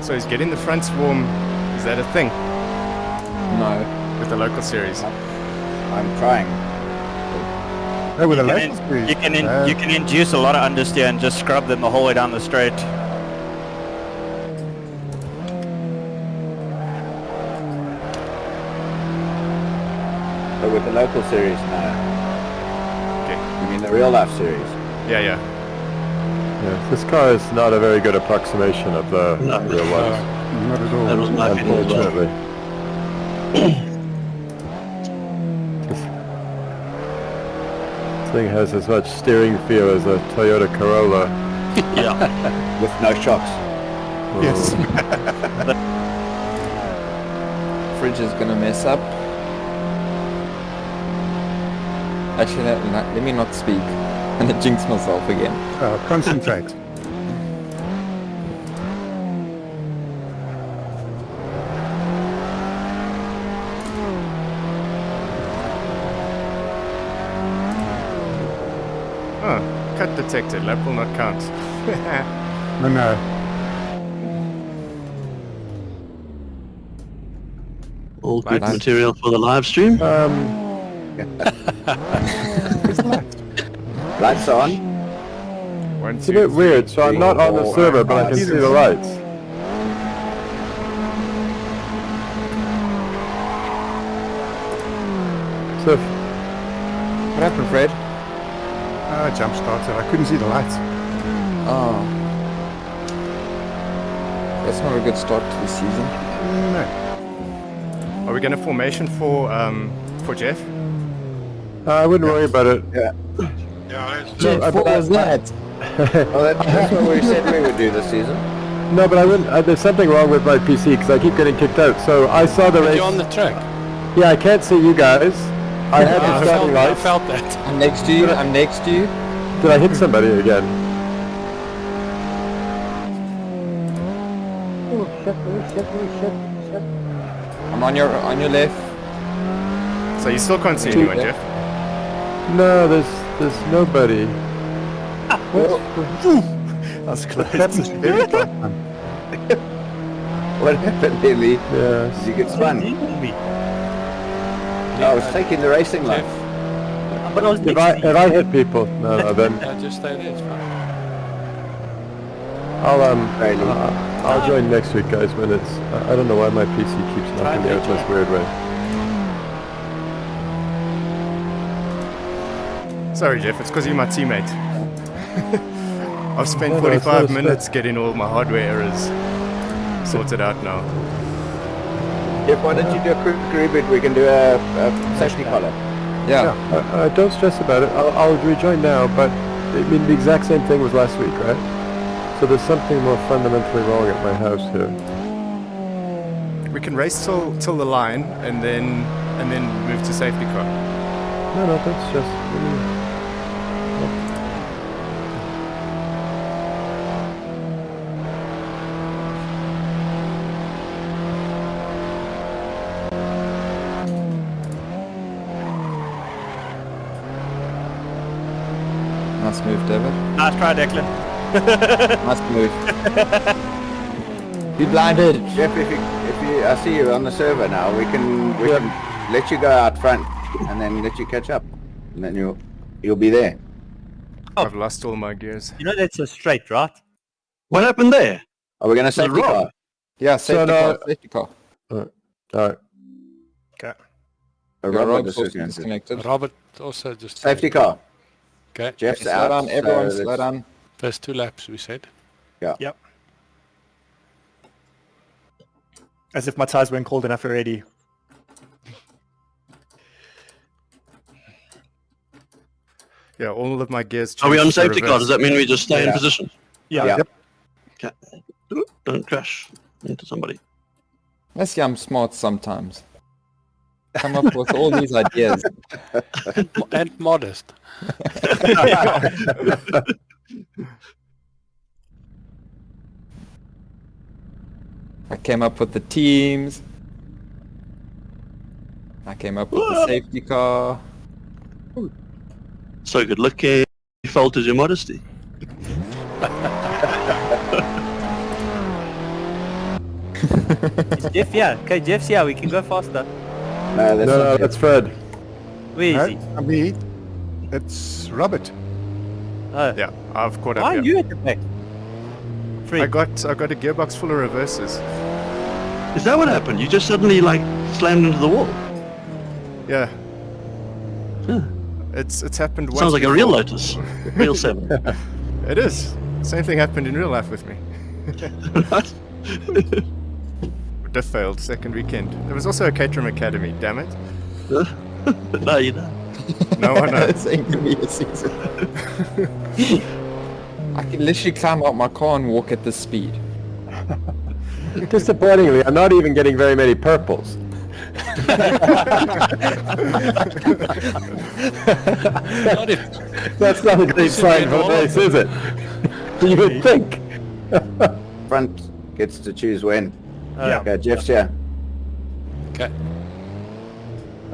So is getting the front swarm, is that a thing? No. With the local series? I'm trying. Oh, with the local series. You can induce a lot of understeer and just scrub them the whole way down the straight. But with the local series, no. Okay. You mean the real life series? Yeah, yeah. Yeah, this car is not a very good approximation of the real ones. Not at all. That was my feeling as well. Unfortunately. This thing has as much steering feel as a Toyota Corolla. Yeah. With no shocks. Yes. Fridge is gonna mess up. Actually, let me not speak. And I jinx myself again. Concentrate. Oh, cut detected. Lap will not count. No, no. All good Nice. material for the live stream. Lights on. One, It's a bit weird, so I'm not on the server, but I can see the lights. So, What happened, Fred? Jump started. I couldn't see the lights. Oh. That's not a good start to the season. No. Are we going to formation for Jeff? I wouldn't worry about it. Yeah. Jeff, what was that? Oh, that's what we said we would do this season. No, but I wouldn't. There's something wrong with my PC because I keep getting kicked out. So I saw the race. You're on the track. Yeah, I can't see you guys. I had the starting I lights. felt that. I'm next to you. I'm next to you. Did I hit somebody again? I'm on your left. So you still can't see Two anyone, there. Jeff? No, there's nobody. That's close. What happened, Lily? Yes. Did you get spun? I was taking the racing line. But I was If I hit people, no, then Just stay there, it's fine. I'll join next week, guys. When it's I don't know why my PC keeps knocking me out in this weird way. Sorry, Jeff. It's because you're my teammate. I've spent No, no, it's not 45 a minutes getting all my hardware errors sorted out now. Jeff, why don't you do a quick reboot? We can do a safety collar. Yeah. Don't stress about it. I'll rejoin now, but I mean the exact same thing was last week, right? So there's something more fundamentally wrong at my house here. We can race till the line and then move to safety car. No, that's just. Nice move, David. Nice try, Declan. Nice move. Be blinded. Jeff, if you I see you on the server now, we can let you go out front and then let you catch up, and then you'll be there. I've lost all my gears. You know that's a straight, right? What happened there? Are we going to safety wrong? car? Yeah, safety car. Safety car. Alright. Okay. Rob's also disconnected. Robert also just... Safety car. Okay. Jeff's Slow out. down, everyone, so slow let's- down. First 2 laps, we said. Yeah. As if my tires weren't cold enough already. Yeah, all of my gears. Are we on changed to safety car? reverse. Does that mean we just stay in Yeah. position? Yeah. Okay. Don't crash into somebody. Let's see, I'm smart sometimes. Come up with all these ideas. And modest. I came up with the teams. I came up with the safety car. So good looking. Your fault is your modesty. Is Jeff here? Okay, Jeff's here. We can go faster. No, that's No, not that's Fred. Where is No, he? not me. It's Robert. Oh. Yeah, I've caught Why up are here. you at the back? Fred. I got a gearbox full of reverses. Is that what happened? You just suddenly like slammed into the wall. Yeah. Huh. It's happened once. Sounds like a real before. Lotus. Real 7. It is. Same thing happened in real life with me. Diff failed second weekend. There was also a Caterham Academy, damn it. No, you don't. No, I know. It's ain't gonna be a season. I can literally climb out my car and walk at this speed. Disappointingly, I'm not even getting very many purples. That's not a great sign for the race, is it? You would think. Front gets to choose when. Yeah. Okay, Jeff's here. Okay.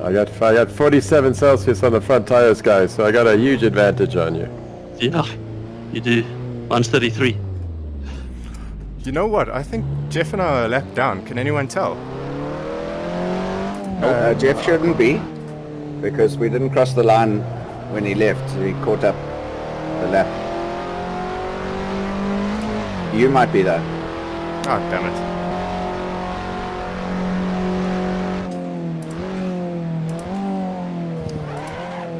I got 47 Celsius on the front tires, guys, so I got a huge advantage on you. Yeah, you do. Mine's 33. You know what? I think Jeff and I are a lap down. Can anyone tell? Jeff shouldn't be, because we didn't cross the line when he left. So he caught up the lap. You might be though. Oh, damn it.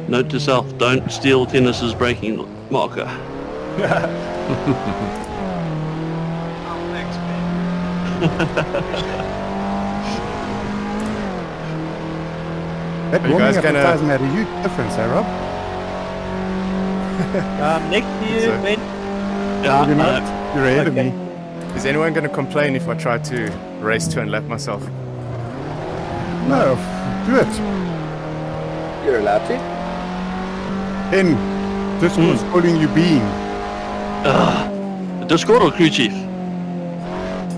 Note to self, don't steal Tennis's braking marker. That Are you warming guys up gonna- tires made a huge difference, eh, Rob? Next to you, So- Ben. Yeah, You're not. You're ahead of Okay. me. Is anyone going to complain if I try to race to and lap myself? No, do it. You're allowed to. In Discord's calling you being Discord or crew chief?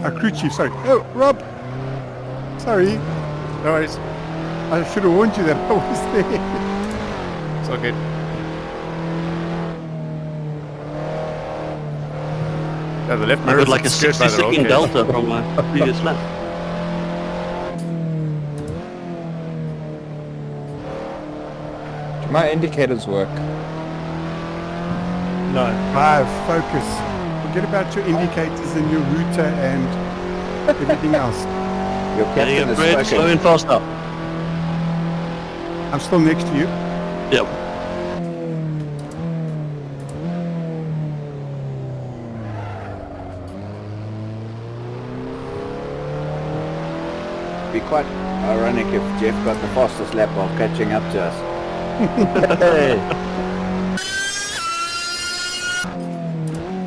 a crew chief. Sorry. Oh, Rob. Sorry. No worries. I should have warned you that I was there. It's all good. Yeah, the left I mirror got like a is skewed by the roll 60-second cage. delta from my previous lap. Do my indicators work? No. Drive, focus. Forget about your indicators and your router and everything else. Your Getting captain it, is Fred, slow spoken. and fast up. I'm still next to you. Yep. Be quite ironic if Jeff got the fastest lap while catching up to us. Hey.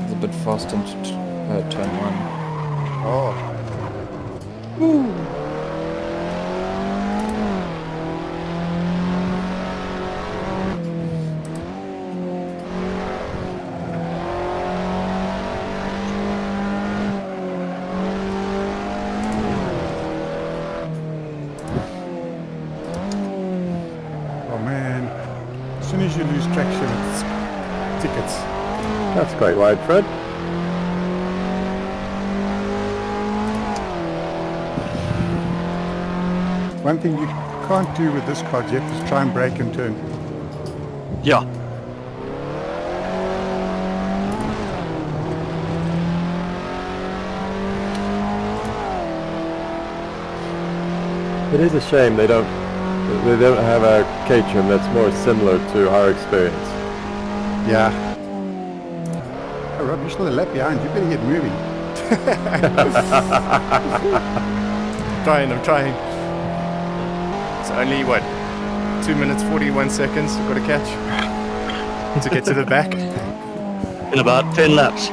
It's a bit fast into turn 1. Oh. Oh man. As soon as you lose traction, it's tickets. That's quite wide, Fred. One thing you can't do with this car, Jeff, is try and brake and turn. Yeah. It is a shame they don't have a Caterham that's more similar to our experience. Yeah. Oh, Rob, you're still a lap behind. You better get moving. I'm trying. It's only, what, 2 minutes 41 seconds I've got to catch to get to the back. In about 10 laps.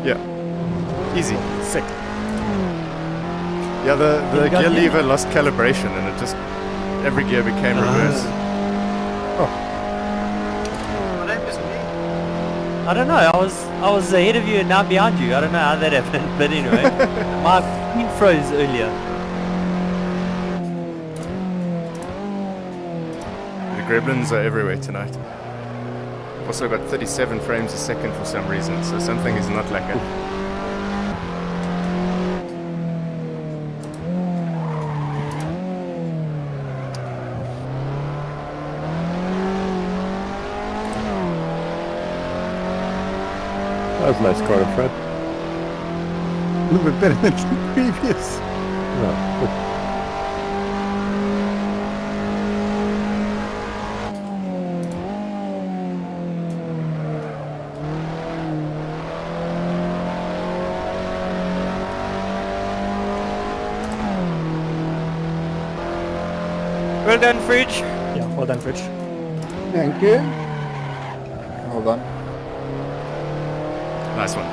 Yeah. Easy. Sick. Yeah, the gear lever lost calibration and it just, every gear became reverse. I don't know. I was ahead of you and now behind you. I don't know how that happened, but anyway, my screen froze earlier. The gremlins are everywhere tonight. I've also got 37 frames a second for some reason, so something is not like it. was a nice corner, Fred. A little bit better than the previous. No, good. Well done, Fridge. Yeah, well done, Fridge. Thank you. Hold on. Nice one.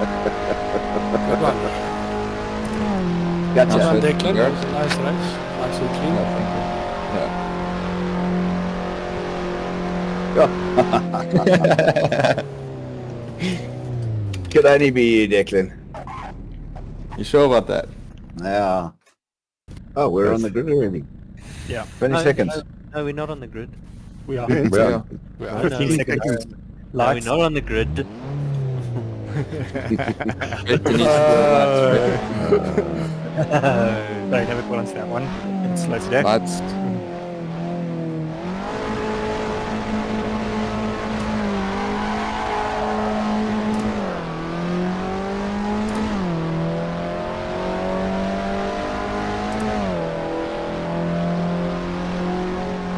Good one. Gotcha. Well done, Good. Declan. Good. Nice race. Nice and clean. Yeah, thank you. Could only be you, Declan. You sure about that? Yeah. Oh, we're on the grid already. Yeah. 20 seconds. No, we're not on the grid. We are. Yeah, We are. We are. 15 seconds. No, we're Lights. not on the grid. Great to need to Sorry, never got onto that one. It's slow today. Lights.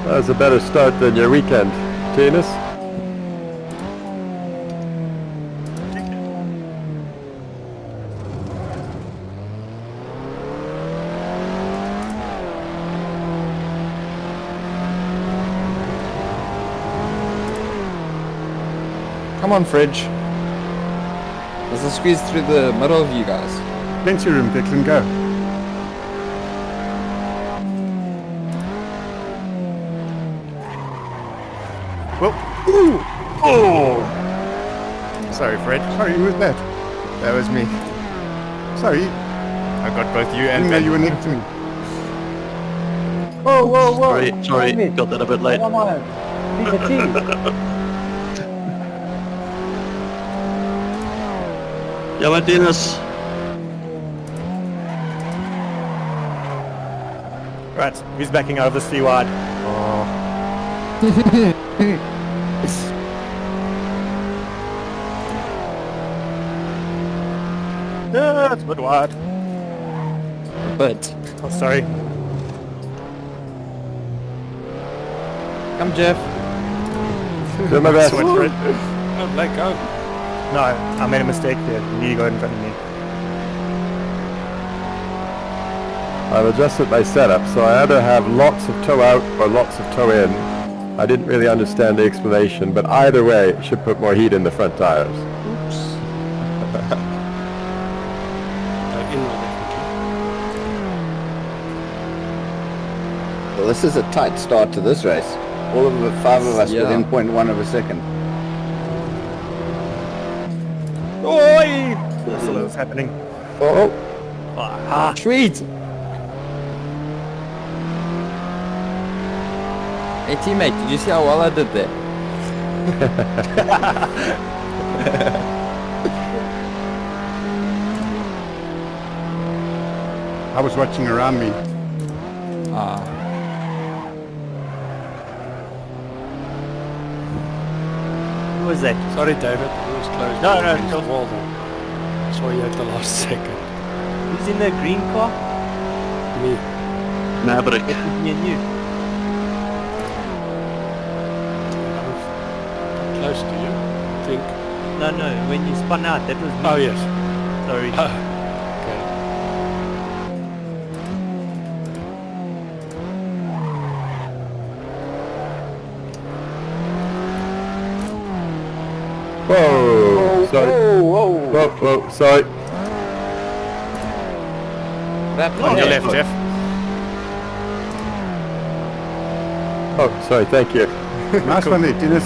That was a better start than your weekend, Tinus. Come on, Fridge. There's a squeeze through the middle of you guys. Plenty of room, Declan, go. Well, sorry, Fred. Sorry, who was that? That was me. Sorry, I got both you I and didn't know Ben. you were next to me. Whoa, whoa, whoa! Sorry, got that a bit late. Come on. Ja, maar Dennis. Right, who's backing out of the 3 wide? Oh. Yeah, it's a bit wide. But Oh, sorry. come, Jeff. Do my best. Sweat, Fred. Oh, let go. No, I made a mistake there. You need to go in front of me. I've adjusted my setup, so I either have lots of toe out or lots of toe in. I didn't really understand the explanation, but either way, it should put more heat in the front tires. In with Well, this is a tight start to this race. All of the 5 of us Yeah. within 0.1 of a second. Oi! That's all that was happening. Oh, Ah, sweet. Hey, teammate, did you see how well I did there? I was watching around me. Ah, Who was that? Sorry, David. It was close. No, no, against the don't- wall there. Saw you at the last second. Who's in the green car? Me. Maverick. Me and you. I'm close to you, I think. No, no, when you spun out, that was me. Oh, yes. Sorry. Okay. Whoa! Sorry. Whoa, whoa, sorry. On your left, Jeff. Oh, sorry, thank you. Nice one there, Dennis.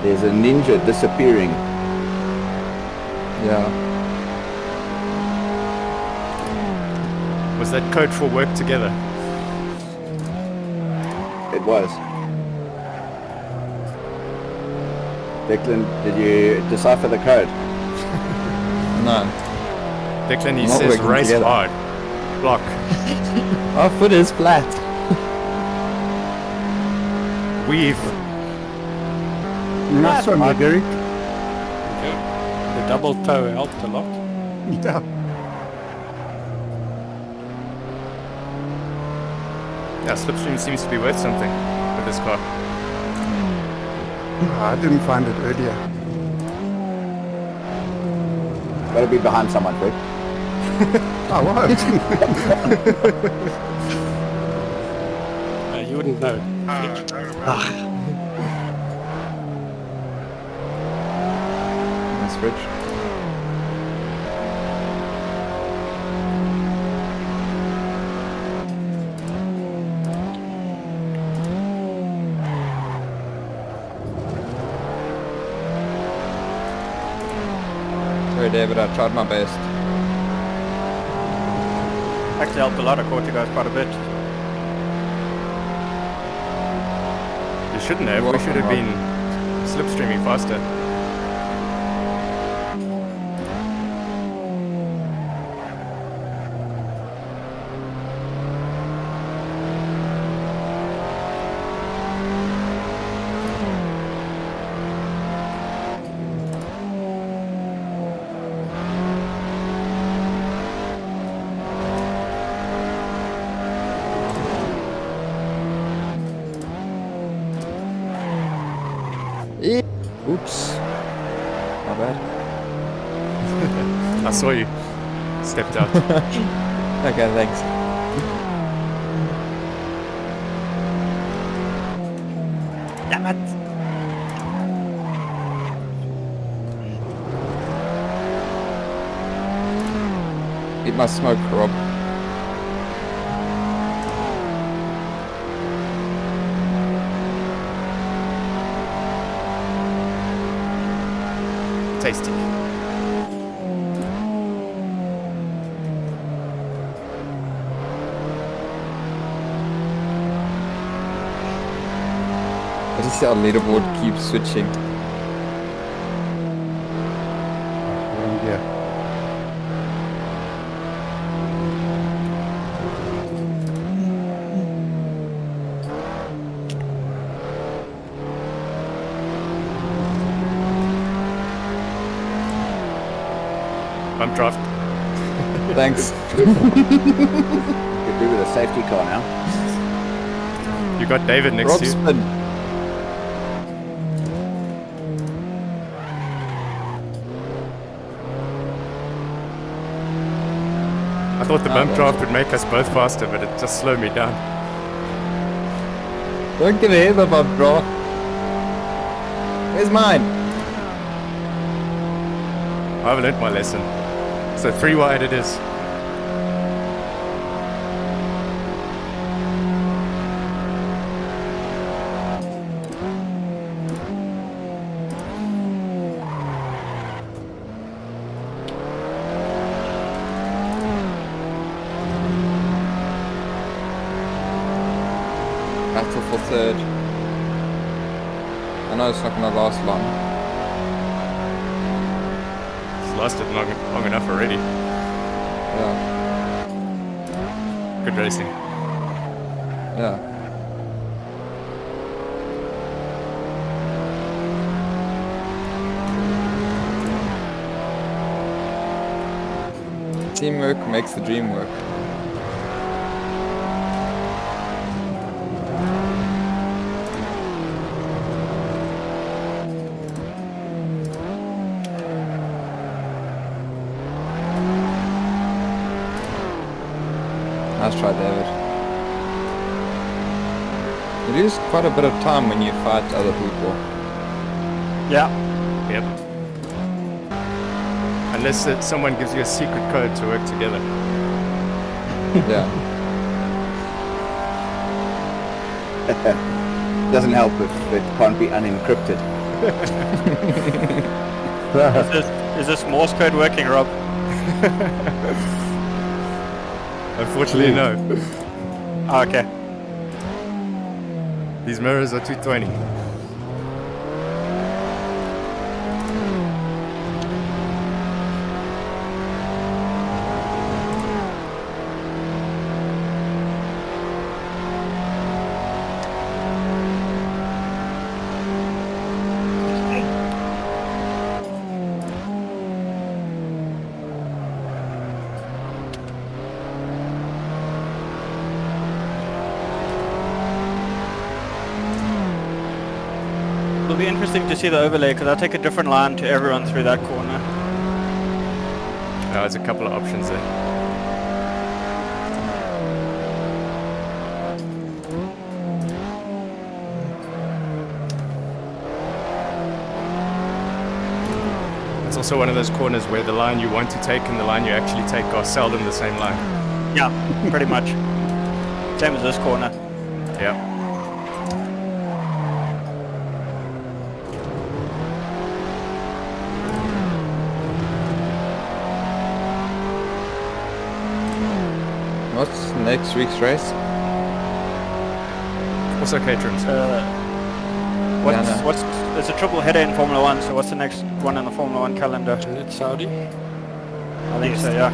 There's a ninja disappearing. Yeah. Was that code for work together? It was. Declan, did you decipher the code? No. Declan, he Not says working race together. hard. Block. Our foot is flat. Weave. Nice one, my Derek. Okay. The double toe helped a lot. Yeah. Yeah, slipstream seems to be worth something with this car. I didn't find it earlier. Gotta be behind someone, Fred. I was. You wouldn't know. Nice Rich. Sorry, David, I tried my best. Actually helped a lot. I caught you guys quite a bit. You shouldn't have. You're We should have welcome, been slipstreaming faster. Oops. My bad. I saw you. Stepped out. Okay, thanks. Damn it. Eat my smoke, Rob. Tasty. I just see our leaderboard keeps switching. Yeah. Bump draft. Thanks. Could do with a safety car now. You got David next Rob to you. spin. I thought the bump that's draft would make us both faster, but it just slowed me down. Don't give a hit the bump draw. Where's mine? I've learnt my lesson. So 3 wide it is. Battle for third. I know it's not gonna last long. It's lasted long enough already. Yeah. Good racing. Yeah. Teamwork makes the dream work. Nice try, David. You lose quite a bit of time when you fight other people. Yeah. Yep. Unless someone gives you a secret code to work together. Yeah. Doesn't help if it can't be unencrypted. Is this Morse code working, Rob? Unfortunately, no. Oh, okay. These mirrors are 220. It'll be interesting to see the overlay because I'll take a different line to everyone through that corner. There's a couple of options there. It's also one of those corners where the line you want to take and the line you actually take are seldom the same line. Yeah, pretty much. Same as this corner. Yeah. What's next week's race? Also Caterham's. It's a triple header in Formula 1, so what's the next one on the Formula 1 calendar? Isn't it Saudi? I think so, yeah.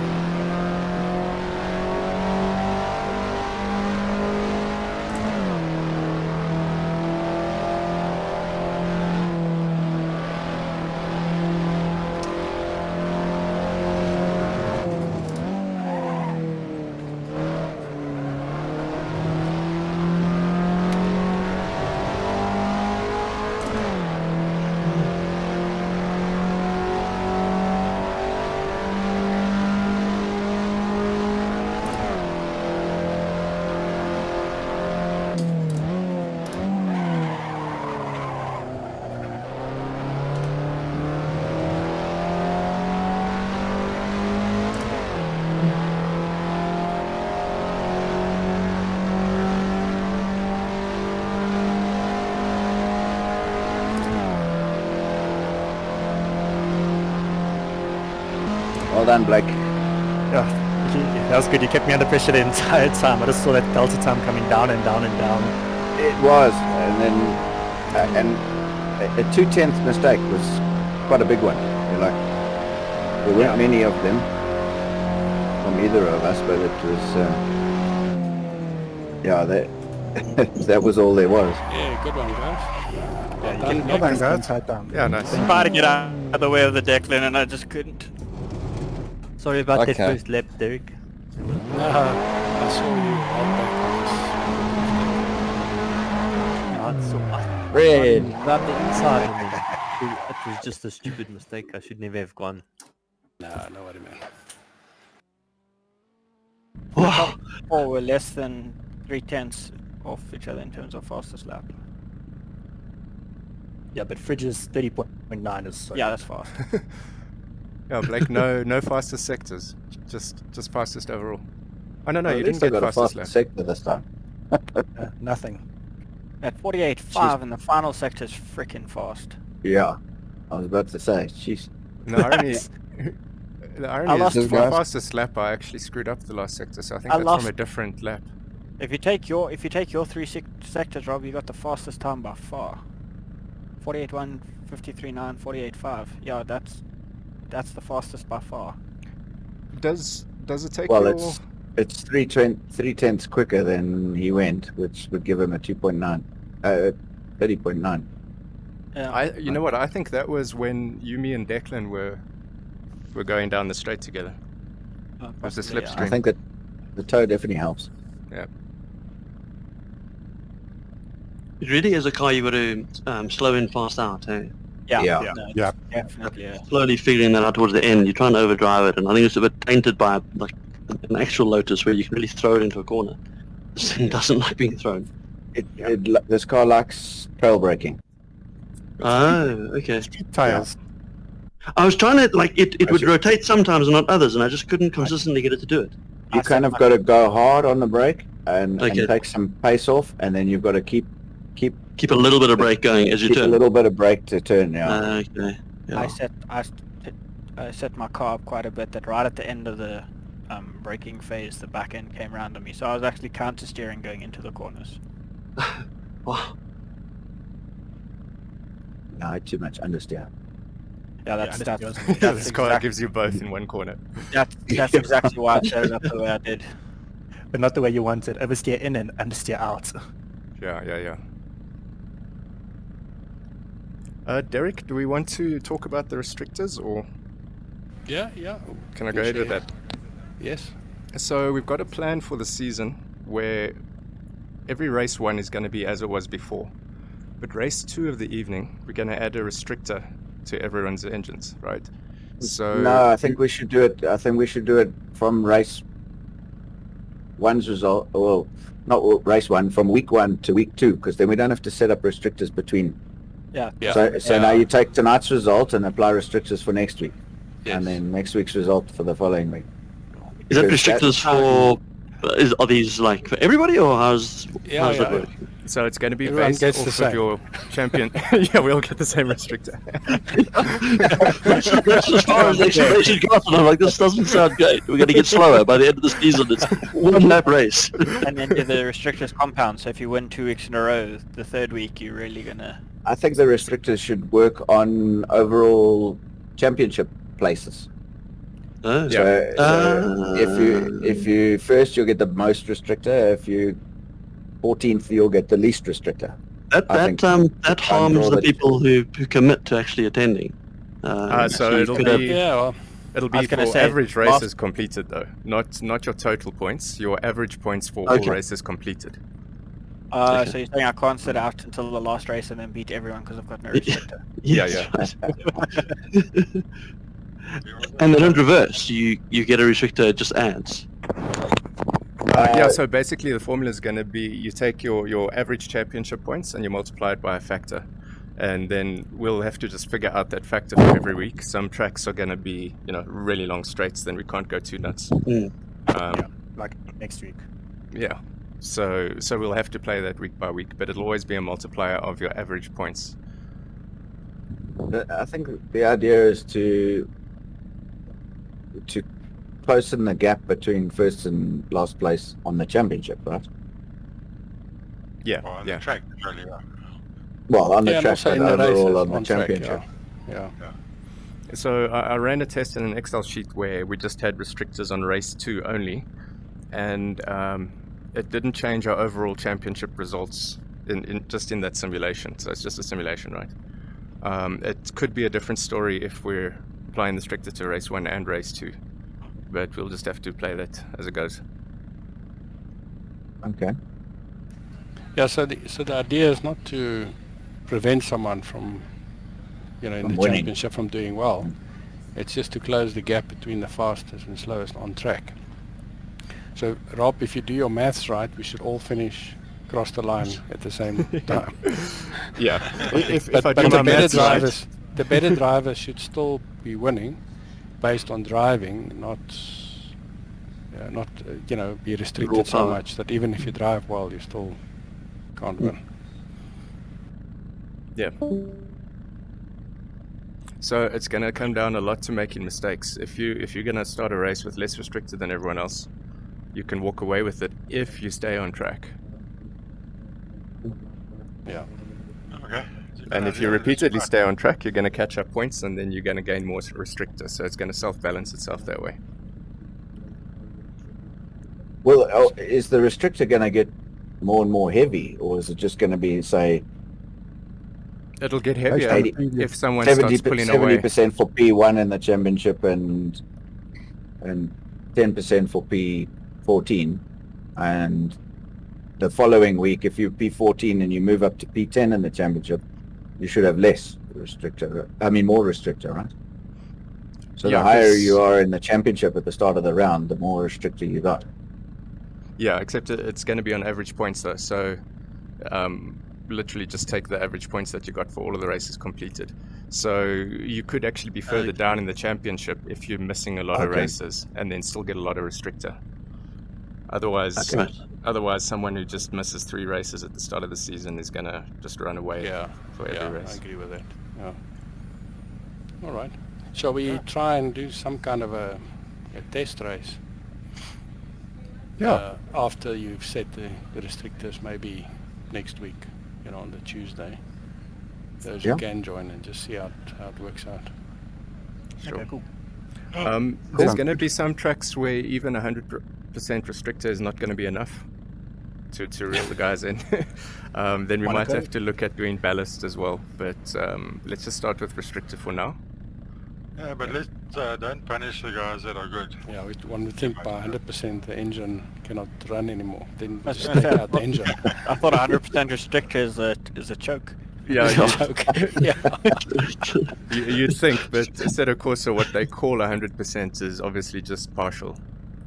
Well done, Blake. Yeah, that was good. You kept me under pressure the entire time. I just saw that delta time coming down and down and down. It was, and then a 2/10 mistake was quite a big one. You're like, there weren't many of them from either of us, but it was, yeah, that was all there was. Yeah, good one, guys. Yeah, you Well done, guys. upside down. Yeah, nice. Tried to get out of the way of the Declan and I just couldn't. Sorry about that Okay. first lap, Derek. No, I saw you out back No, it's so Red. About the inside and then it was just a stupid mistake. I should never have gone. on this. No, I know what you mean. Or we're less than 3/10 off each other in terms of fastest lap. Yeah, but Fridge's 30.9 is so Yeah, that's fast. Yeah, Blake, no fastest sectors. Just fastest overall. Oh, no, Well, you at didn't least I get got a fastest fast lap. sector this time. nothing. At 48.5 in the final sector is freaking fast. Yeah, I was about to say, jeez. The irony, the irony lost is, for guys. fastest lap, I actually screwed up the last sector, so I think I that's lost- from a different lap. If you take your three sectors, Rob, you got the fastest time by far. 48.1, 53.9, 48.5. Yeah, that's the fastest by far. Does it take Well, your... it's 3/10 quicker than he went, which would give him a 2.9, 30.9. Yeah. You know what? I think that was when you, me, and Declan were going down the straight together. It was the Possibly, yeah. slipstream. I think that the toe definitely helps. Yeah. It really is a car you got to slow in fast out, eh? Yeah, Yeah. no, Yeah. definitely. Yeah. Slowly figuring that out towards the end. You're trying to overdrive it, and I think it's a bit tainted by like an actual Lotus where you can really throw it into a corner. This thing doesn't like being thrown. This car likes trail braking. Oh, okay. Tires. I was trying to, like, it would Actually- rotate sometimes and not others, and I just couldn't consistently get it to do it. You kind of got to go hard on the brake and Okay. take some pace off, and then you've got to keep Keep a little bit of brake going as you Keep turn. a little bit of brake to turn. Yeah. Okay. Yeah. I set my car up quite a bit that right at the end of the braking phase, the back end came round on me. So I was actually counter steering going into the corners. Wow. No, too much understeer. Yeah, that's This car gives you both in one corner. that's exactly why I set it up the way I did. But not the way you want it. Oversteer in and understeer out. Yeah. Derek, do we want to talk about the restrictors, or Yeah. can I go ahead with that? Yes. So we've got a plan for the season where every race 1 is going to be as it was before. But race 2 of the evening, we're going to add a restrictor to everyone's engines, right? So No, I think we should do it. I think we should do it from race 1's result. Well, not race 1, from week 1 to week 2, because then we don't have to set up restrictors between. Yeah. So now you take tonight's result and apply restrictors for next week, Yes. and then next week's result for the following week. Is that Because restrictors for? Are these like for everybody, or how's that work? So it's going to be Everyone based gets the off same. of your champion. Yeah, we all get the same restrictor. That's as far as the explanation got, and I'm like, this doesn't sound great. We're going to get slower by the end of the season. It's one lap race. And then do the restrictors compound. So if you win 2 weeks in a row, the third week you're really gonna. I think the restrictors should work on overall championship places. Oh. Yeah. So if you first, you'll get the most restrictor. If you 14th, you'll get the least restrictor. That harms the people who commit to actually attending. So you it'll could have- be Yeah. it'll I be was for gonna say, average races completed though, not your total points. Your average points for all Okay. races completed. Okay. So you're saying I can't sit out until the last race and then beat everyone because I've got no restrictor? Yes, right. And they don't reverse. You get a restrictor, it just adds. Yeah, so basically the formula is going to be you take your average championship points and you multiply it by a factor. And then we'll have to just figure out that factor for every week. Some tracks are going to be, really long straights, then we can't go too nuts. Mm. Like next week. Yeah. So we'll have to play that week by week, but it'll always be a multiplier of your average points. I think the idea is to closen the gap between first and last place on the championship, right? Yeah, Well, on yeah. the track, generally, yeah. Well, on the and track, also but in the overall races on the track, championship. Yeah. So I ran a test in an Excel sheet where we just had restrictors on race 2 only, and it didn't change our overall championship results in that simulation. So it's just a simulation, right? It could be a different story if we're applying the restrictor to race 1 and race 2, but we'll just have to play that as it goes. Okay. Yeah. So the idea is not to prevent someone from, in From the winning. championship from doing well. It's just to close the gap between the fastest and slowest on track. So Rob, if you do your maths right, we should all finish across the line at the same time. Yeah, if But I do the my better maths right, drivers, the better drivers should still be winning, based on driving, not be Raw restricted so power. much that even if you drive well, you still can't win. yeah. So it's going to come down a lot to making mistakes. If you're going to start a race with less restricted than everyone else, you can walk away with it if you stay on track. Yeah. Okay. And if you repeatedly stay on track, you're going to catch up points, and then you're going to gain more restrictors. So it's going to self-balance itself that way. Well, is the restrictor going to get more and more heavy, or is it just going to be, say, It'll get heavier 80 if someone starts pulling away. 70% for P1 in the championship and 10% for P14, and the following week, if you're P14 and you move up to P10 in the championship, you should have less restrictor. I mean, more restrictor, right? So Yeah, the higher 'cause- you are in the championship at the start of the round, the more restrictor you got. Yeah, except it's going to be on average points though. So literally just take the average points that you got for all of the races completed. So you could actually be further down in the championship if you're missing a lot of Okay. races and then still get a lot of restrictor. Otherwise, Right. otherwise, someone who just misses 3 races at the start of the season is gonna just run away Yeah, for yeah, every I race. agree with that. Yeah. All right. Shall we try and do some kind of a test race? Yeah. After you've set the restrictors, maybe next week, on the Tuesday. Those who can join and just see how it works out. Sure. Okay, cool. There's going to be some tracks where even 100% restrictor is not going to be enough to reel the guys in. Then we might have to look at doing ballast as well. But let's just start with restrictor for now. Yeah, but let's don't punish the guys that are good. Yeah, one would think by 100% the engine cannot run anymore. Then I was just gonna take say, out the engine. I thought 100% restrictor is a choke. Yeah, Yeah. you'd think, but Assetto Corsa, what they call 100% is obviously just partial.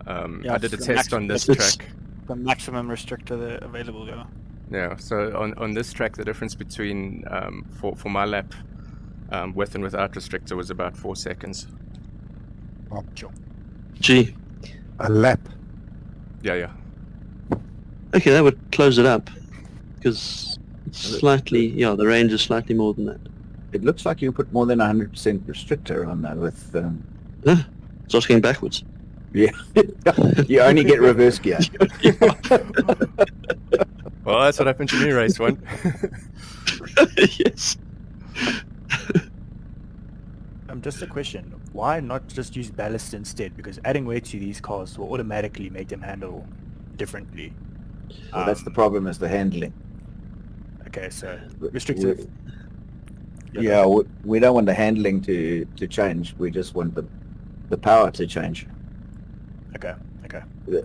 I did a it's the test on this It's- track. The maximum restrictor available, yeah. Yeah, so on this track, the difference between for my lap with and without restrictor was about 4 seconds. Oh, sure. Gee. A lap. Yeah. Okay, that would close it up. Because slightly, the range is slightly more than that. It looks like you put more than 100% restrictor on that with... It's also going backwards. Yeah, you only get reverse gear. Well, that's what happened to me race 1. Yes. Just a question. Why not just use ballast instead? Because adding weight to these cars will automatically make them handle differently. Well, that's the problem, is the handling. Okay, so restrictive. Yeah, we don't want the handling to change. We just want the power to change. Okay.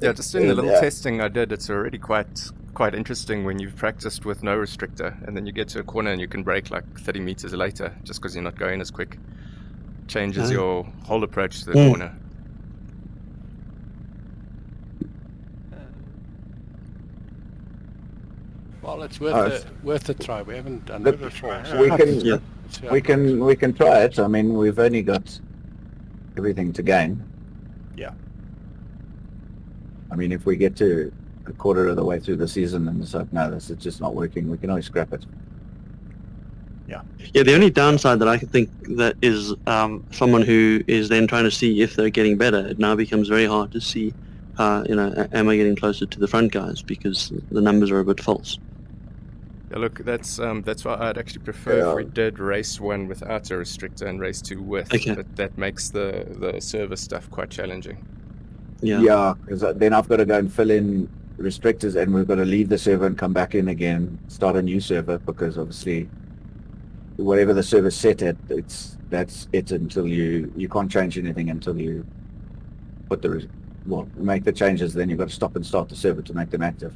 Yeah, just in the little testing I did, it's already quite interesting when you've practiced with no restrictor, and then you get to a corner and you can brake like 30 meters later, just because you're not going as quick. Changes your whole approach to the corner. Well, it's worth a try. We haven't done it before. So We can try it. I mean, we've only got everything to gain. Yeah. I mean, if we get to a quarter of the way through the season and it's like, no, this is just not working, we can always scrap it. Yeah, the only downside that I can think that is someone who is then trying to see if they're getting better, it now becomes very hard to see, am I getting closer to the front guys, because the numbers are a bit false. Yeah, look, that's why I'd actually prefer if we did race 1 without a restrictor and race 2 with. Okay. That makes the service stuff quite challenging. Yeah, because then I've got to go and fill in restrictors, and we've got to leave the server and come back in again, start a new server, because obviously whatever the server's set at, that's it until you can't change anything until you put make the changes. Then you've got to stop and start the server to make them active.